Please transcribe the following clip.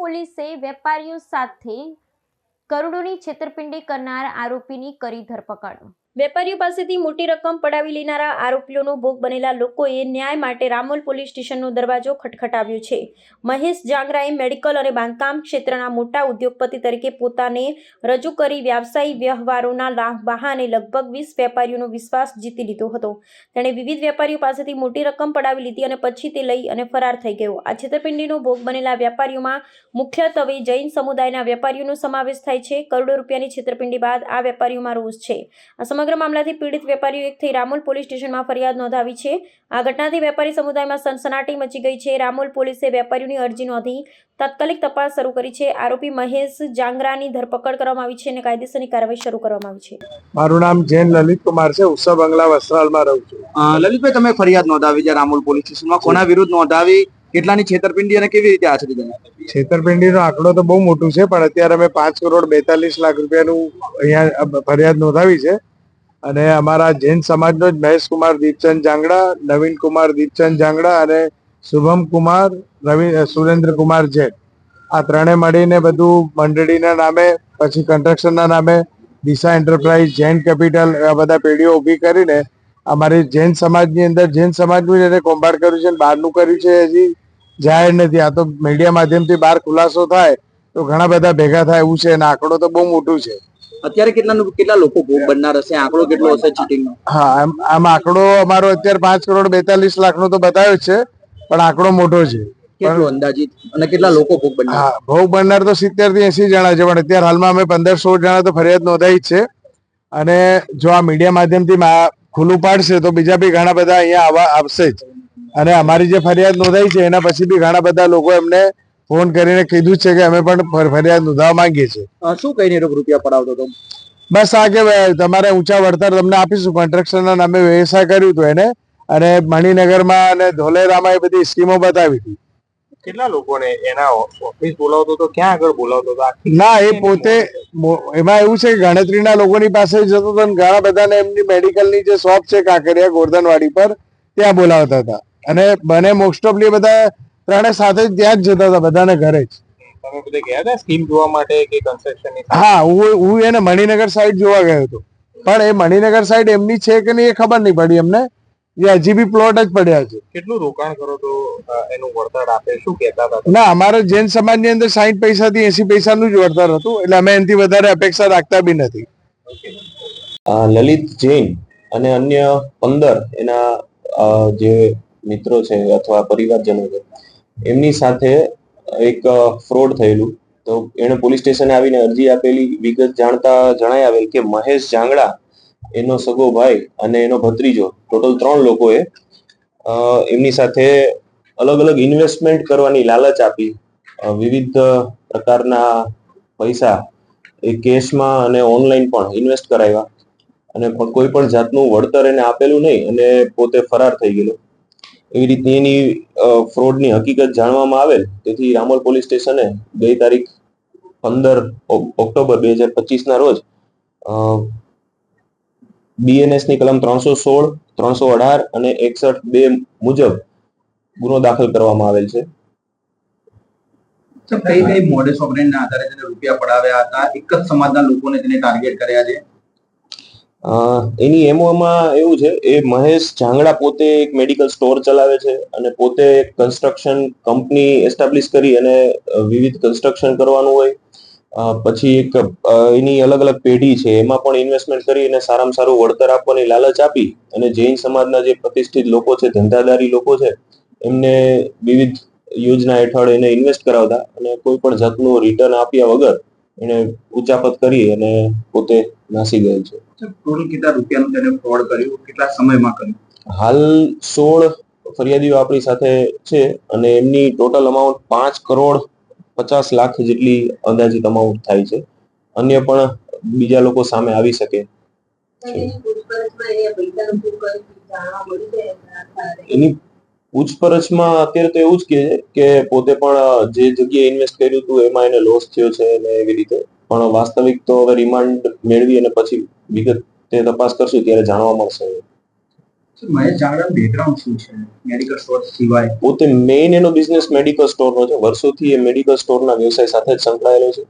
પોલીસે વેપારીઓ સાથે કરોડોની છેતરપિંડી કરનાર આરોપીની કરી ધરપકડ। વેપારીઓ પાસેથી મોટી રકમ પડાવી લેનારા આરોપીઓનો ભોગ બનેલા લોકોએ ન્યાય માટે રામોલ પોલીસ સ્ટેશનનો દરવાજો ખટખટાવ્યો છે। મહેશ જાંગરાએ મેડિકલ અને બાંધકામ ક્ષેત્રના મોટા ઉદ્યોગપતિ તરીકે પોતાને રજૂ કરી વ્યવસાયી વ્યવહારોના બહાને લગભગ 20 વેપારીઓનો વિશ્વાસ જીતી લીધો હતો। તેણે વિવિધ વેપારીઓ પાસેથી મોટી રકમ પડાવી લીધી અને પછી તે લઈ અને ફરાર થઈ ગયો। આ છેતરપિંડીનો ભોગ બનેલા વેપારીઓમાં મુખ્યત્વે જૈન સમુદાયના વેપારીઓનો સમાવેશ થાય છે। કરોડો રૂપિયાની છેતરપિંડી બાદ આ વેપારીઓમાં રોષ છે। સમગ્ર મામલાથી પીડિત વેપારીઓ એક થઈ રામોલ પોલીસ સ્ટેશનમાં ફરિયાદ નોંધાવી છે। આ ઘટનાથી વેપારી સમુદાયમાં સનસનાટી મચી ગઈ છે। રામોલ પોલીસે વેપારીઓની અરજી નોંધી તાત્કાલિક તપાસ શરૂ કરી છે। આરોપી મહેશ જાંગરાની ધરપકડ કરવામાં આવી છે અને કાયદેસરની કાર્યવાહી શરૂ કરવામાં આવી છે। મારું નામ જૈન લલિત કુમાર છે। ઉત્સવ બંગલા વસ્ત્રાલમાં રહું છું। લલિતભાઈ, તમે ફરિયાદ નોંધાવી છે રામોલ પોલીસ સ્ટેશનમાં, કોના વિરુદ્ધ નોંધાવી, કેટલાની છેતરપિંડી અને કેવી રીતે આચરી તમે? છેતરપિંડીનો આંકડો તો બહુ મોટું છે, પણ અત્યારે અમે 5,42,00,000 રૂપિયાનું અહીંયા ફરિયાદ નોંધાવી છે। અને અમારા જૈન સમાજનો જ મહેશ કુમાર દીપચંદ જાંગડા, નવીન કુમાર દીપચંદ જાંગડા અને શુભમ કુમાર સુરેન્દ્ર કુમાર જૈન, આ ત્રણે મળીને બધું મંડળીના નામે, પછી કન્સ્ટ્રક્શનના નામે દિશા એન્ટરપ્રાઇઝ, જૈન કેપિટલ, આ બધા પેઢીઓ ઊભી કરીને અમારી જૈન સમાજની અંદર જૈન સમાજનું એને કૌભાંડ કર્યું છે, બહારનું કર્યું છે હજી જાહેર નથી। આ તો મીડિયા માધ્યમથી બહાર ખુલાસો થાય તો ઘણા બધા ભેગા થાય એવું છે, અને આંકડો તો બહુ મોટું છે। અત્યારે કેટલા લોકો ભોગ બનનાર હશે? આંકડો કેટલો હશે ચીટિંગનો? હા, આમ આંકડો અમારો અત્યારે 5,42,00,000 નો તો બતાવ્યો છે, પણ આંકડો મોટો છે। કેટલો અંદાજિત અને કેટલા લોકો ભોગ બનનાર? હા, ભોગ બનનાર તો 70 થી 80 જણા છે, પણ અત્યારે હાલમાં અમે 15-16 જણા તો ફરિયાદ નોંધાઈ જ છે। અને જો આ મીડિયા માધ્યમથી ખુલ્લું પાડશે તો બીજા બી ઘણા બધા અહીંયા આવશે જ। અને અમારી જે ફરિયાદ નોંધાઈ છે એના પછી બી ઘણા બધા લોકો એમને ફોન કરીને કીધું છે કે અમે પણ ફરિયાદ નોંધાવવા માંગીએ છીએ। શું કહીને રૂપિયા પડાવતો હતો? બસ આ કે તમારે ઊંચા વળતર તમને આપીશું, કન્સ્ટ્રક્શનના નામે વ્યવસાય કર્યું હતું એને, અને મણિનગરમાં અને ધોલેરામાં એ બધી સ્કીમો બતાવી હતી। કેટલા લોકોને એના ઓફિસ બોલાવતો તો, ક્યાં આગળ બોલાવતો હતો? ના, એ પોતે એમાં એવું છે કે ગણતરીના લોકોની પાસે જતો હતો, ઘણા બધાને એમની મેડિકલની જે શોપ છે કાંકરિયા ગોરધનવાડી પર, ત્યાં બોલાવતા હતા। અને બને મોસ્ટ ઓફલી બધા ત્રણે સાથે જ ત્યાં જ જતા હતા, બધાને ઘરે જ। તમે બધે ગયા હતા સ્કીમ જોવા માટે કે કન્સ્ટ્રક્શનની? હા, હું એને મણિનગર સાઈડ જોવા ગયો હતો, પણ એ મણિનગર સાઈડ એમની છે કે નહીં એ ખબર નહીં પડી અમને, એ હજી બી પ્લોટ જ પડ્યા છે। કેટલું રોકાણ કરો તો એનું વળતર આપે, શું કહેતા હતા? ના, અમારે જૈન સમાજની અંદર 60 પૈસાથી 80 પૈસાનું જ વળતર હતું, એટલે અમે એનાથી વધારે અપેક્ષા રાખતા બી નથી। લલિત જૈન અને અન્ય 15 એના જે મિત્રો છે અથવા પરિવારજનો છે, એમની સાથે એક ફ્રોડ થયેલું। તો એને પોલીસ સ્ટેશને આવીને અરજી આપેલી, વિગત જાણતા જણાઈ આવેલ કે મહેશ જાંગડા, એનો સગો ભાઈ અને એનો ભત્રીજો, ટોટલ 3 લોકોએ એમની સાથે અલગ અલગ ઇન્વેસ્ટમેન્ટ કરવાની લાલચ આપી, વિવિધ પ્રકારના પૈસા એ કેશમાં અને ઓનલાઈન પણ ઇન્વેસ્ટ કરાવ્યા, અને કોઈ પણ જાતનું વળતર એને આપેલું નહીં અને પોતે ફરાર થઈ ગયેલો। એવી રીતની એની ફ્રોડની હકીકત જાણવામાં આવેલ, તેથી રામોલ પોલીસ સ્ટેશને ગઈ તારીખ 15 ઓક્ટોબર 2025 ના રોજ BNS ની કલમ 316, 318 અને 61(2) મુજબ ગુનો દાખલ કરવામાં આવેલ છે। કઈ મોડેસ ઓપરેન્ડના આધારે તેને રૂપિયા પડાવ્યા હતા? એક જ સમાજના લોકોને તેને ટાર્ગેટ કર્યા છે? એની એમઓમાં એવું છે, એ મહેશ જાંગડા પોતે એક મેડિકલ સ્ટોર ચલાવે છે અને પોતે કન્સ્ટ્રક્શન કંપની એસ્ટાબ્લિશ કરી અને વિવિધ કન્સ્ટ્રક્શન કરવાનું હોય, પછી એક એની અલગ અલગ પેઢી છે એમાં પણ ઇન્વેસ્ટમેન્ટ કરી અને સારામાં સારું વળતર આપવાની લાલચ આપી અને જૈન સમાજના જે પ્રતિષ્ઠિત લોકો છે, ધંધાદારી લોકો છે, એમને વિવિધ યોજના હેઠળ એને ઇન્વેસ્ટ કરાવતા અને કોઈ પણ જાતનું રિટર્ન આપ્યા વગર એને ઉચાપત કરી અને પોતે નાસી ગયેલ છે। ટોટલ કેટલા રૂપિયાનું તેને ફ્રોડ કર્યું, કેટલા સમયમાં કર્યું? હાલ 16 ફરિયાદીઓ આપણી સાથે છે અને એમની ટોટલ અમાઉન્ટ 5,50,00,000 જેટલી અંદાજિત અમાઉન્ટ થાય છે। અન્ય પણ બીજા લોકો સામે આવી શકે છે। એની પૂછપરછમાં અત્યારે તો એવું જ કહે છે કે પોતે પણ જે જગ્યાએ ઇન્વેસ્ટ કર્યું હતું એમાં એને લોસ થયો છે અને એવી રીતે, પણ વાસ્તવિક તો હવે રિમાન્ડ મેળવી અને પછી વિગતે તપાસ કરશું ત્યારે જાણવા મળશે। મહેશ જાંગડાનું બેકગ્રાઉન્ડ શું છે મેડિકલ સ્ટોર સિવાય? પોતે મેઇન એનો બિઝનેસ મેડિકલ સ્ટોરનો છે. વર્ષોથી એ મેડિકલ સ્ટોરના વ્યવસાય સાથે જ સંકળાયેલો છે.